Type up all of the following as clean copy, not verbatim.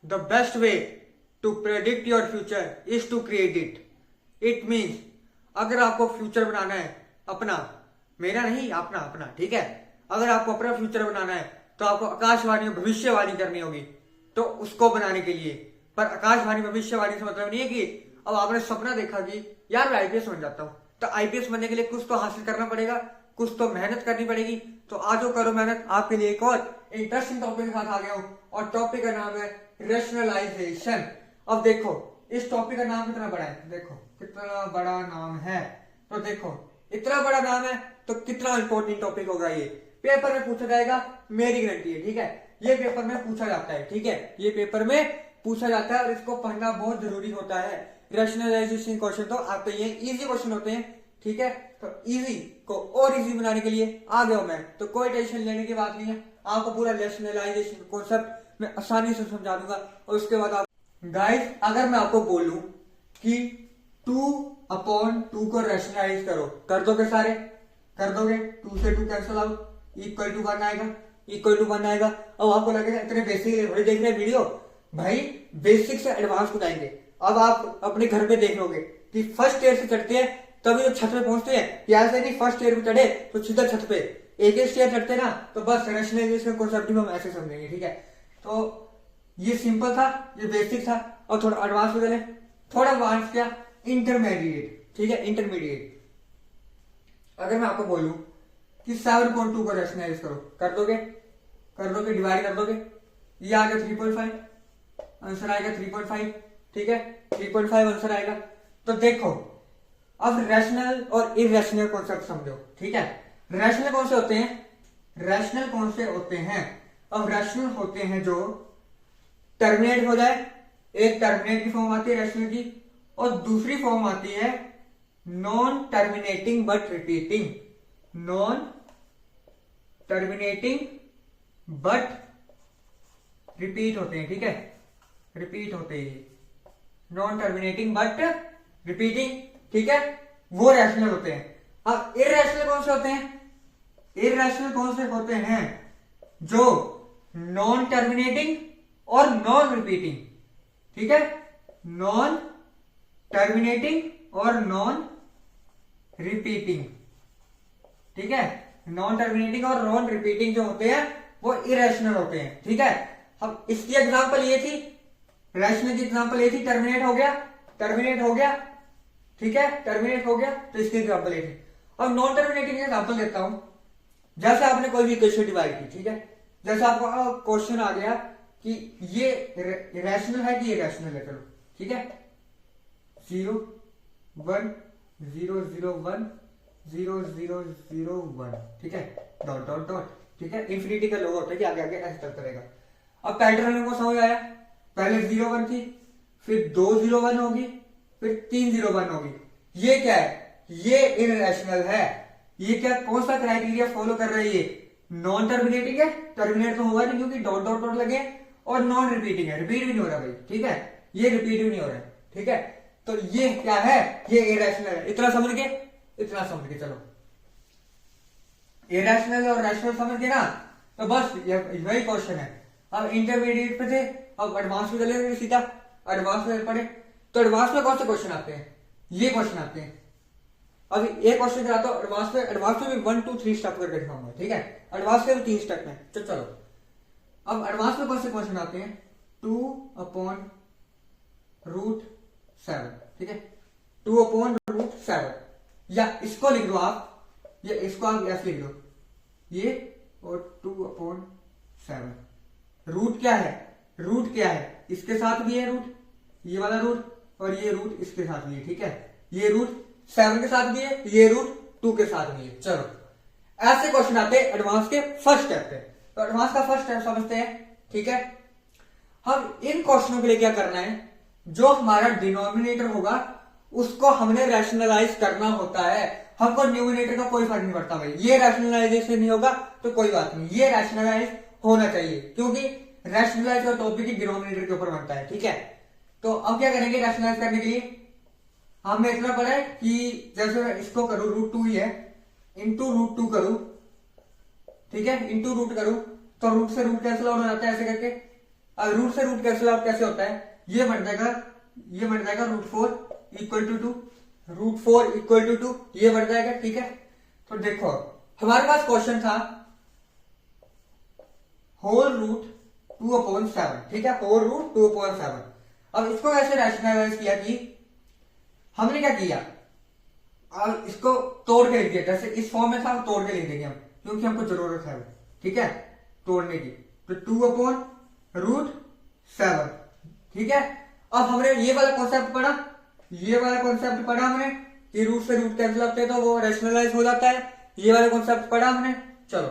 The best way to predict your future is to create it. It means अगर आपको future बनाना है अपना, मेरा नहीं अपना अपना, ठीक है, अगर आपको अपना फ्यूचर बनाना है तो आपको आकाशवाणी में भविष्यवाणी करनी होगी। तो उसको बनाने के लिए, पर आकाशवाणी भविष्यवाणी से मतलब नहीं है कि अब आपने सपना देखा कि यार मैं आईपीएस बन जाता हूं, तो आईपीएस बनने के लिए कुछ तो हासिल करना पड़ेगा, कुछ तो मेहनत करनी पड़ेगी। तो आज करो मेहनत। आपके लिए एक और इंटरेस्टिंग टॉपिक के साथ आ गया हूं और टॉपिक का नाम है रेशनलाइजेशन। अब देखो इस टॉपिक का नाम कितना बड़ा है, देखो कितना बड़ा नाम है। तो देखो इतना बड़ा नाम है तो कितना इंपॉर्टेंट टॉपिक होगा। ये पेपर में पूछा जाएगा, मेरी गारंटी है, ठीक है। ये पेपर में पूछा जाता है, ठीक है, ये पेपर में पूछा जाता है और इसको पढ़ना बहुत जरूरी होता है। रेशनलाइजेशन क्वेश्चन तो आपके ये इजी क्वेश्चन होते हैं, ठीक है। तो इजी को और इजी बनाने के लिए आ गया मैं, तो कोई टेंशन लेने की बात नहीं है। आपको पूरा रेशनलाइजेशन कॉन्सेप्ट मैं आसानी से समझा दूंगा। और उसके बाद आप गाइस, अगर मैं आपको बोलूं कि 2/2 को रेशनलाइज करो, कर दोगे सारे? कर दोगे? 2 से 2 कैंसिल आउट, इक्वल टू 1 आएगा, इक्वल टू 1 आएगा। अब आपको लगेगा इतने बेसिक देख रहे वीडियो, भाई बेसिक से एडवांस को जाएंगे। अब आप अपने घर पे देख लोगे कि फर्स्ट ईयर से चढ़ते हैं तभी तो छत पे पहुंचते हैं, या ऐसे नहीं फर्स्ट ईयर पे चढ़े तो सीधा छत पे एक स्टेयर चढ़ते ना, तो बस रेशनलाइजेशन कॉन्सेप्ट हम ऐसे समझेंगे, ठीक है। तो ये सिंपल था, ये बेसिक था, और थोड़ा एडवांस हो गए, थोड़ा एडवांस क्या, इंटरमीडिएट, ठीक है, इंटरमीडिएट। अगर मैं आपको बोलूं कि 7/2 को रेशनलाइज करो, कर दोगे? कर दोगे, डिवाइड कर दोगे, ये आ गया 3.5, आंसर आएगा 3.5, ठीक है, 3.5 आंसर आएगा। तो देखो अब रैशनल और इरेशनल कॉन्सेप्ट समझो, ठीक है। रैशनल कौन से होते हैं? रैशनल कौन से होते हैं? अब रैशनल होते हैं जो टर्मिनेट हो जाए, एक टर्मिनेट की फॉर्म आती है रैशनल की, और दूसरी फॉर्म आती है non terminating but repeating. Non terminating but repeat होते हैं, ठीक है, रिपीट होते हैं, नॉन टर्मिनेटिंग बट रिपीटिंग, ठीक है, वो रैशनल होते हैं। अब इरेशनल कौन से होते हैं? इरेशनल कौन से होते हैं? जो नॉन टर्मिनेटिंग और नॉन रिपीटिंग, ठीक है, नॉन टर्मिनेटिंग और नॉन रिपीटिंग, ठीक है, नॉन टर्मिनेटिंग और नॉन रिपीटिंग जो होते हैं वो इरेशनल होते हैं, ठीक है। अब इसकी एग्जांपल ये थी, रैशनल की एग्जांपल ये थी, टर्मिनेट हो गया, टर्मिनेट हो गया, ठीक है, टर्मिनेट हो गया, तो इसकी एग्जांपल ये थी। अब नॉन टर्मिनेटिंग की एग्जांपल देता हूं। जैसे आपने कोई भी इक्वेशन डिवाइड की, ठीक है, जैसे आपको क्वेश्चन आ गया कि ये रैशनल है कि ये रैशनल है, चलो ठीक है, 0 1 0 0 1 0 0 0 1, ठीक है, डॉट डॉट डॉट, ठीक है, इंफिनिटी का लोगो होता है कि आगे आगे ऐसे चलता रहेगा। अब पैटर्न हमको समझ आया, पहले 0 1 थी, फिर 2 0 1 होगी, फिर 3 0 1 होगी। ये क्या है? ये इरेशनल है। ये क्या, कौन सा क्राइटेरिया फॉलो कर रही है? नॉन टर्मिनेटिंग है, टर्मिनेट तो होगा नहीं क्योंकि डॉट डॉट डॉट लगे, और नॉन रिपीटिंग है, रिपीट भी नहीं हो रहा भाई, ठीक है, ये रिपीट भी नहीं हो रहा है, ठीक है। तो ये क्या है? ये इरेशनल है। इतना समझ के, इतना समझ के चलो, इरेशनल और रैशनल समझ के ना, तो बस यही क्वेश्चन है। अब इंटरमीडिएट पे थे, अब एडवांस में चले सीधा, एडवांस में पढ़े, तो एडवांस में कौन से क्वेश्चन आते हैं? ये क्वेश्चन आते हैं। अभी एक क्वेश्चन कराता हूं एडवांस में, एडवांस में भी 1 2 3 स्टेप करके दिखाऊंगा, ठीक है, एडवांस के भी 3 स्टेप में। तो चलो अब एडवांस में कौन से क्वेश्चन आते हैं? 2/√7, ठीक है, 2/√7, या इसको लिख दो आप, या इसको आप ऐसे लिख दो, ये और 2/7। रूट क्या है? रूट क्या है? इसके साथ भी है रूट, ये वाला रूट, और ये रूट इसके साथ भी है, ठीक है, ये रूट 7 के साथ भी है, ये रूट 2 के साथ भी है। चलो ऐसे क्वेश्चन आते हैं एडवांस के फर्स्ट स्टेप पे। तो एडवांस का फर्स्ट स्टेप समझते हैं, ठीक है। हम इन क्वेश्चनों के लिए क्या करना है? जो हमारा डिनोमिनेटर होगा उसको हमने रैशनलाइज करना होता है। हमको न्यूमिनेटर का कोई फर्क नहीं पड़ता भाई, ये रैशनलाइजेशन नहीं होगा तो कोई बात नहीं, ये रैशनलाइज होना चाहिए, क्योंकि रैशनलाइज का टॉपिक ही डिनोमिनेटर के ऊपर बनता है, ठीक है। तो अब क्या करेंगे रैशनलाइज करने के लिए? हमने इतना पढ़ा है कि जैसे मैं इसको करूं, √2 ही है, इंटू √2 करूं, ठीक है, इंटू रूट करूं, तो रूट से रूट कैंसिल हो जाता है ऐसे करके। अब रूट से रूट कैंसिल आउट कैसे होता है, ये बन जाएगा √4 इक्वल टू 2, √4 इक्वल टू 2, ये बढ़ जाएगा। ठीक है, तो देखो हमारे पास क्वेश्चन था होल रूट 2/7, ठीक है, होल रूट 2/7। अब इसको कैसे रैशनलाइज किया कि हमने क्या किया, अब इसको तोड़ के लिख दिया, जैसे इस फॉर्म में था तोड़ के लिख देंगे हम, क्योंकि हमको जरूरत है, ठीक है, तोड़ने की। तो 2/√7, ठीक है। अब हमने ये वाला कॉन्सेप्ट पढ़ा, हमने कि रूट से रूट कैंसिल होते हैं तो वो रैशनलाइज हो जाता है, ये वाला कॉन्सेप्ट पढ़ा हमने। चलो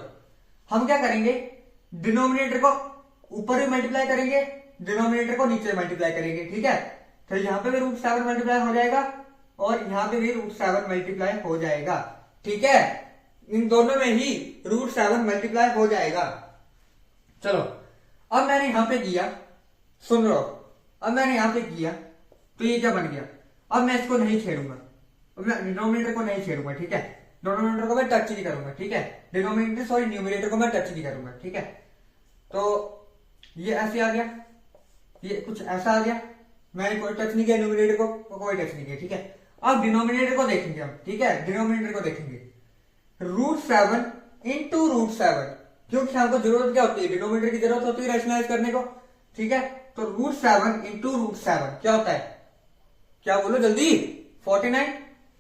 हम क्या करेंगे, डिनोमिनेटर को ऊपर भी मल्टीप्लाई करेंगे, डिनोमिनेटर को नीचे मल्टीप्लाई करेंगे, ठीक है। तो यहां पे भी √7 मल्टीप्लाई हो जाएगा और यहां पे भी √7 मल्टीप्लाई हो जाएगा, ठीक है, इन दोनों में ही √7 मल्टीप्लाई हो जाएगा। चलो अब मैंने यहां पे किया, सुन लो, अब मैंने यहां पे किया तो ये क्या बन गया। अब मैं इसको नहीं छेड़ूंगा, मैं डिनोमिनेटर को नहीं छेड़ूंगा, ठीक है, डिनोमिनेटर को मैं टच नहीं करूंगा, ठीक है, न्यूमरेटर को मैं टच नहीं करूंगा, ठीक है। तो ये ऐसे आ गया, ये कुछ ऐसा आ गया, मैंने कोई टच नहीं किया न्यूमरेटर को, कोई टच नहीं किया, ठीक है। अब डिनोमिनेटर को देखेंगे हम, ठीक है, डिनोमिनेटर को देखेंगे √7 इंटू √7, क्योंकि हमको जरूरत क्या होती है, डिनोमिनेटर की जरूरत होती है रैशनलाइज करने को, ठीक है। तो √7 इंटू √7 क्या होता है, क्या बोलो जल्दी, 49,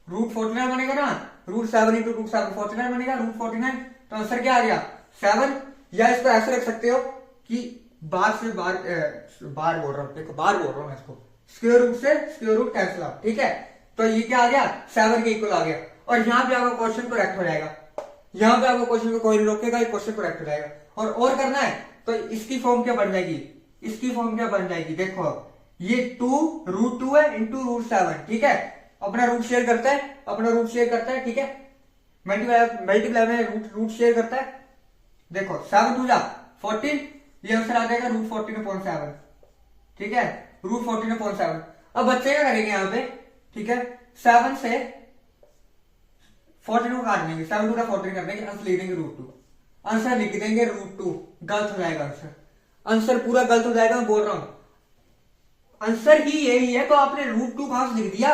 √49 बनेगा ना, √7 इंटू √7 49 बनेगा, √49। तो आंसर क्या आ गया 7, या इसको ऐसे रख सकते हो कि बार से बार बोल रहा हूं, देखो बार बोल रहा हूं मैं इसको, स्क्वायर रूट से स्क्वायर रूट कैंसिल आउट, ठीक है। तो ये क्या आ गया 7 के इक्वल आ गया, और यहाँ पे आपका क्वेश्चन करेक्ट हो जाएगा, यहाँ पे आपको क्वेश्चन को कोई नहीं रोकेगा, ये क्वेश्चन करेक्ट हो जाएगा। और करना है तो इसकी फॉर्म क्या बन जाएगी, इसकी फॉर्म क्या बन जाएगी, देखो ये 2√2 है इंटू √7, ठीक है, अपना रूट शेयर करता है, ठीक है, मल्टीप्लाई में रूट शेयर करता है। देखो 7 2 जा 14, ये आंसर आ जाएगा √14/7, ठीक है, √14/7। अब बच्चे क्या करेंगे यहाँ पे, ठीक है, 7 से 14 को काट देंगे, 7 2 14 कर देंगे, आंसर लिख देंगे √2, आंसर लिख देंगे √2, गलत हो जाएगा आंसर पूरा गलत हो जाएगा, मैं बोल रहा हूं आंसर ही यही है, तो आपने √2 कहां से लिख दिया,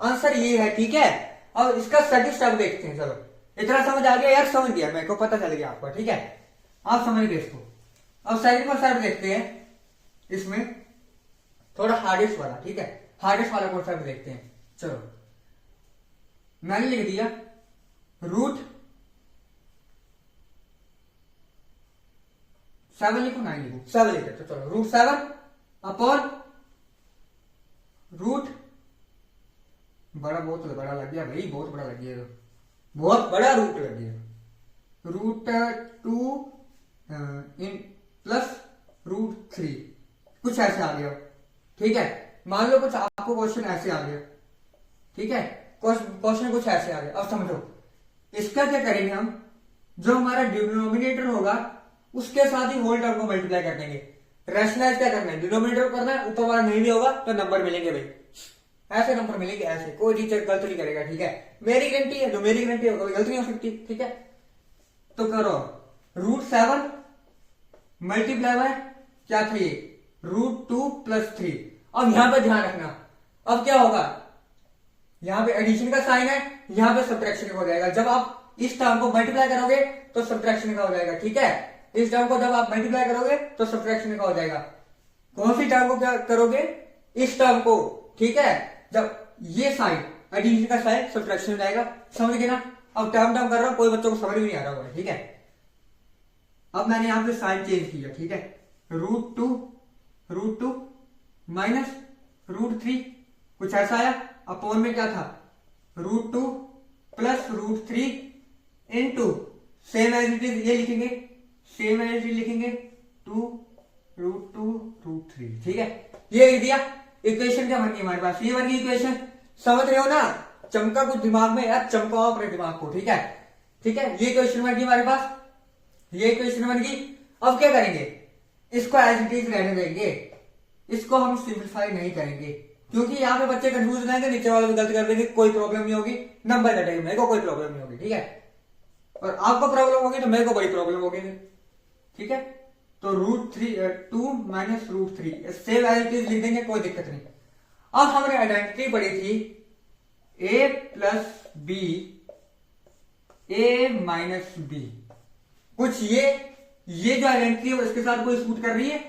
आंसर ये है, ठीक है। अब इसका सेकंड स्टेप देखते हैं, चलो इतना समझ आ गया यार, समझ गया, मेरे को पता चल गया आपको, ठीक है, आप समझ गए इसको। अब सेकंड कॉन्सेप्ट देखते हैं, इसमें थोड़ा हार्डेस्ट वाला, ठीक है, हार्डेस्ट वाला कॉन्सेप्ट देखते हैं। चलो मैंने लिख दिया √7 लिखो, 9 लिखो, 7 लिखे, तो चलो √7 अपॉन रूट, बहुत बड़ा लग गया भाई, बहुत बड़ा लग गया, बहुत बड़ा रूट लग गया, √2 इन प्लस √3, कुछ ऐसे आ गया, ठीक है। मान लो कुछ आपको क्वेश्चन ऐसे आ गया, ठीक है, क्वेश्चन कुछ ऐसे आ गया। अब समझो इसका क्या करेंगे हम, जो हमारा डिनोमिनेटर होगा उसके साथ ही होल टर्म को मल्टीप्लाई कर देंगे। रैशनलाइज क्या करना है, डिनोमिनेटर करना है, ऊपर वाला नहीं भी होगा तो नंबर मिलेंगे भाई, ऐसे नंबर मिलेंगे, ऐसे कोई टीचर गलत नहीं करेगा, ठीक है, मेरी गारंटी है, जो मेरी गारंटी है गलत नहीं हो सकती, ठीक है। तो करो √7 मल्टीप्लाई बाय क्या था ये √2 + 3। अब यहां पे ध्यान रखना, अब क्या होगा, यहां पे एडिशन का साइन है, यहां पे सब्ट्रैक्शन का हो जाएगा। जब आप इस टर्म को मल्टीप्लाई करोगे तो सब्ट्रैक्शन का हो जाएगा, ठीक है, इस टर्म को जब आप मल्टीप्लाई करोगे तो सब्ट्रैक्शन का हो जाएगा। कौन सी टर्म को क्या करोगे, इस टर्म को, ठीक है, जब ये साइन एडिशन का साइन सब्ट्रैक्शन हो जाएगा, समझ गए ना। अब टर्म कर रहा हूं, कोई बच्चों को समझ भी नहीं आ रहा होगा, ठीक है। अब मैंने यहां पे साइन चेंज किया, ठीक है, √2 माइनस √3, कुछ ऐसा आया, अपॉन में क्या था √2 plus √3 into same as it is, ये लिखेंगे सेम एज इट लिखेंगे 2√2 √3, ठीक है, ये लिख दिया। इक्वेशन क्या बन गई हमारे पास, ये बन गई इक्वेशन, समझ रहे हो ना, चमका कुछ दिमाग में यार, चमकाओ अपने दिमाग को, ठीक है, ठीक है, ये इक्वेशन बन गई हमारे पास, ये इक्वेशन बन गई। अब क्या करेंगे, इसको एज इट इज रहने देंगे, इसको हम सिंप्लीफाई नहीं करेंगे, क्योंकि यहाँ पे बच्चे कंफ्यूज हो जाएंगे, नीचे वाले गलत कर देंगे, कोई प्रॉब्लम नहीं होगी, नंबर कटेगा, मेरे को कोई प्रॉब्लम नहीं होगी, ठीक है, और आपको प्रॉब्लम होगी तो मेरे को बड़ी प्रॉब्लम होगी, ठीक है। तो √2 minus √3 same as it is लिख देंगे, कोई दिक्कत नहीं। अब हमने आइडेंटिटी पढ़ी थी a plus B a minus B, कुछ ये जो आइडेंटिटी है इसके साथ कोई सूट कर रही है,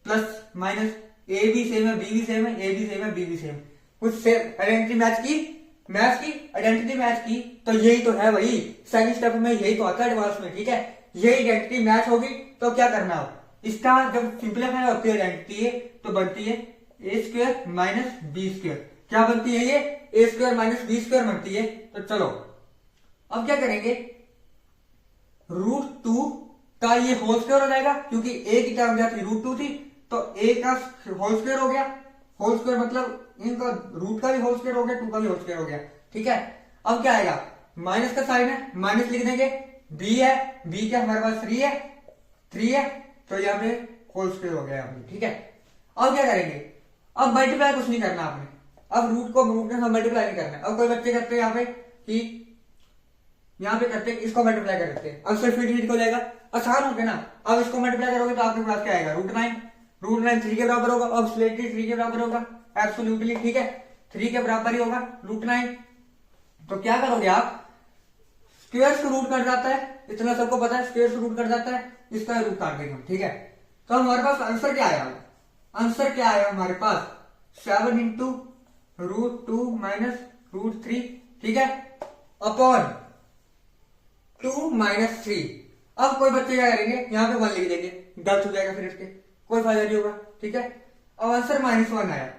प्लस माइनस ए भी सेम है, बी भी सेम है, ए भी सेम है, बी भी सेम, कुछ आइडेंटिटी मैच की आइडेंटिटी मैच की, तो यही तो है भाई सेकंड स्टेप में, यही तो आता है एडवांस में, ठीक है। यही आइडेंटिटी मैच होगी तो क्या करना हो, इसका जब सिंप्लीफाई होती है आइडेंटिटी तो बनती है A square minus B square, क्या बनती है ये ए स्क्वायर माइनस बी स्क्वायर बनती है। तो चलो अब क्या करेंगे, √2 का ये होल स्क्वायर हो जाएगा, क्योंकि ए की टर्म क्या थी √2 थी, तो ए का होल स्क्वायर हो गया, होल स्क्वायर मतलब इनका रूट का भी होल स्क्वायर हो गया, 2 का भी होल स्क्वायर हो गया, ठीक है। अब क्या आएगा, माइनस का साइन है, माइनस लिख देंगे, बी है, बी क्या हमारे पास 3 है, तो यहाँ पे होल स्क्वायर हो गया यहाँ पे, ठीक है। अब क्या करेंगे, अब मल्टीप्लाई कुछ नहीं करना आपने, अब रूट को रूट के साथ मल्टीप्लाई नहीं करना। अब कोई बच्चे करते हैं यहाँ पे कि यहाँ पे करते हैं इसको मल्टीप्लाई कर देते हैं, अब सिर्फ यूनिट हो जाएगा, आसान हो गया ना। अब इसको मल्टीप्लाई करोगे तो आपके पास क्या आएगा, √9 3 के बराबर होगा, अब स्लेटली 3 के बराबर होगा एब्सोल्युटली, ठीक है, 3 के बराबर ही होगा √9। तो क्या करोगे आप, स्क्वायर से रूट कट जाता है, इतना सबको पता है, स्क्वायर से रूट कट जाता है, इसका रूट काट देंगे, ठीक है। तो हमारे पास आंसर क्या आया, आंसर क्या आया हमारे पास 7 इंटू √2 माइनस √3, ठीक है, अपॉन 2 माइनस 3। अब कोई बच्चे क्या करेंगे, यहाँ पे 1 लिख देंगे, गलत हो जाएगा फिर इसके, कोई फायदा नहीं होगा, ठीक है। अब आंसर -1 आया।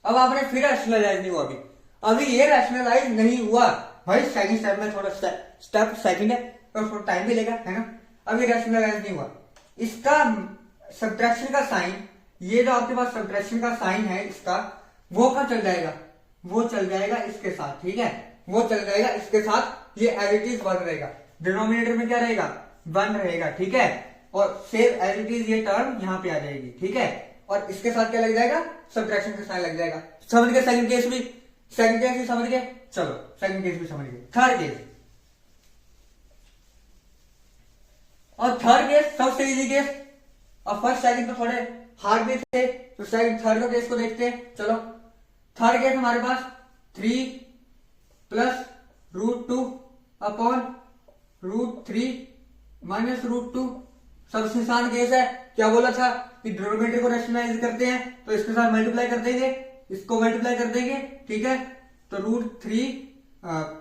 अब आपने फिर रैशनलाइज नहीं हुआ, अभी ये रैशनलाइज नहीं हुआ भाई, सेकंड स्टेप में थोड़ा स्टेप सेकंड है तो थोड़ा टाइम भी लेगा, है ना। अभी रैशनलाइज नहीं हुआ, इसका सब्ट्रैक्शन का साइन, ये जो आपके पास सब्ट्रैक्शन का साइन है इसका, वो कहाँ चल जाएगा, वो चल जाएगा इसके साथ, ठीक है, वो चल जाएगा इसके साथ, ये एज इट इज 1 रहेगा, डिनोमिनेटर में क्या रहेगा 1 रहेगा, ठीक है, और सेम एज इट इज ये टर्म यहाँ पे आ जाएगी, ठीक है, और इसके साथ क्या लग जाएगा, सब्ट्रैक्शन का साइन लग जाएगा। समझ गए, सेकंड केस भी समझ गए, चलो सेकंड केस भी समझ गए। थर्ड केस, और थर्ड केस सबसे इजी केस, और फर्स्ट सेकंड तो थोड़े हार्ड भी थे, तो सेकंड थर्ड का केस को देखते हैं। चलो थर्ड केस हमारे पास 3 प्लस √2 अपॉन √3 माइनस √2, सबसे आसान केस है। क्या बोला था कि डिनोमिनेटर को रैशनलाइज करते हैं तो इसके साथ मल्टीप्लाई कर देंगे, इसको मल्टीप्लाई कर देंगे, ठीक है, तो √3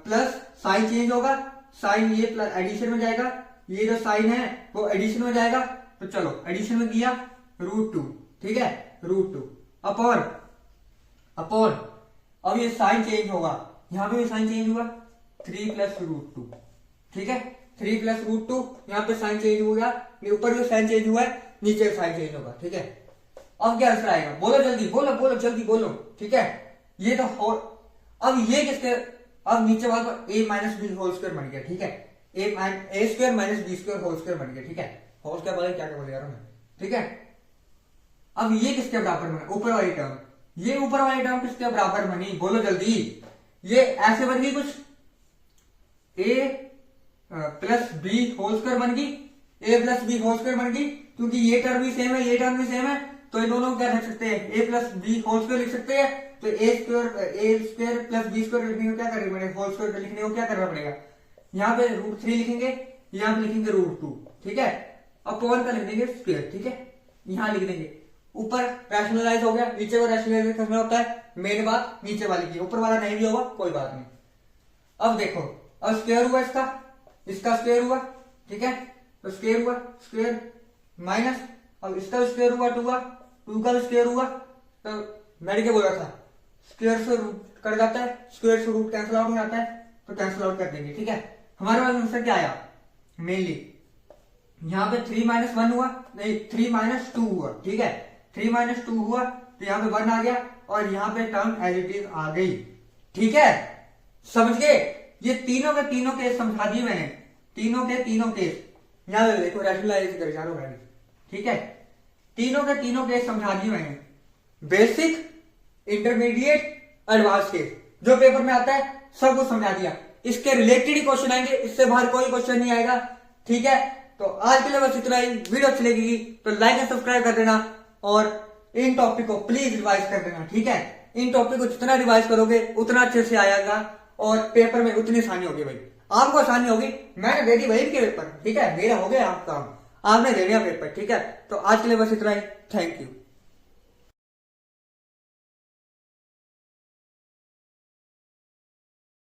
प्लस साइन चेंज होगा, साइन ये प्लस एडिशन में जाएगा, ये जो साइन है वो एडिशन में जाएगा, तो चलो एडिशन में किया √2, ठीक है, √2 अपॉन अब ये साइन चेंज होगा, यहां पे भी साइन चेंज हुआ, 3 प्लस √2, ठीक है, 3 प्लस √2, यहाँ पे साइन चेंज हो गया, ऊपर भी साइन चेंज हुआ है, नीचे साइन चेंज होगा, ठीक है। अब क्या आंसर आएगा, बोलो जल्दी, बोलो जल्दी बोलो, ठीक है। ये तो अब ये किसके, अब नीचे वाला तो a minus B whole square बन गया, ठीक है, A square minus B square whole square बन गया, ठीक है, होल स्क्वायर बोले क्या बोले यार मैं, ठीक है। अब ये किसके बराबर बना, ऊपर वाली टर्म, ये ऊपर वाली टर्म किसके बराबर बनी, बोलो जल्दी। ये ऐसे बन गई कुछ, a plus B whole square बन गई, a plus B whole square बन गई, क्योंकि ये टर्म भी सेम है, ये टर्म भी सेम है, तो इन दोनों को क्या लिख सकते हैं, a plus B whole square लिख सकते हैं। तो A square plus B square लिखने को क्या करना पड़ेगा, होल स्क्वायर लिखने को क्या करना पड़ेगा, यहाँ पे √3 लिखेंगे, यहाँ पे लिखेंगे √2, ठीक है, अपॉन का लिख देंगे स्क्वायर, ठीक है, यहाँ लिख देंगे। ऊपर रैशनलाइज हो गया, नीचे को रैशनलाइज करना होता है, मेन बात नीचे वाली की, ऊपर वाला नहीं भी होगा कोई बात नहीं। अब देखो, अब स्क्वायर हुआ इसका स्क्वायर हुआ, ठीक है, तो स्क्वायर हुआ, स्क्वायर माइनस, अब इसका स्क्वायर हुआ 2 का स्क्वायर हुआ, तो मैंने क्या बोला था, स्क्वायर से रूट कट जाता है, स्क्वायर से रूट कैंसिल आउट हो जाता है, तो कैंसिल आउट कर देंगे, ठीक है। हमारे पास आंसर क्या आया, मेनली यहाँ पे 3 - 1 हुआ, नहीं 3 - 2 हुआ, ठीक है, 3 - 2 हुआ, तो यहाँ पे 1 आ गया, और यहाँ पे टर्म एज इट इज आ गई, ठीक है, समझ गए। ये तीनों के तीनों केस समझा दिए मैंने, तीनों के तीनों केस, यहाँ देखो रैशनलाइज कर जानो मैंने, ठीक है, तीनों के तीनों केस समझा दिए मैंने, बेसिक, इंटरमीडिएट, एडवांस केस, जो पेपर में आता है सब कुछ समझा दिया। इसके रिलेटेड ही क्वेश्चन आएंगे, इससे बाहर कोई क्वेश्चन नहीं आएगा, ठीक है। तो आज के लिए बस इतना ही। वीडियो अच्छी लगेगी तो लाइक एंड सब्सक्राइब कर देना और इन टॉपिक को प्लीज रिवाइज कर देना, ठीक है। इन टॉपिक को जितना रिवाइज करोगे उतना अच्छे से आएगा और पेपर में उतनी आसानी होगी भाई। आपको आसानी होगी, मैंने दे दी वही के पेपर, ठीक है, मेरा हो गया आप काम, आपने दे दिया पेपर, ठीक है। तो आज के लिए बस इतना ही। Thank you.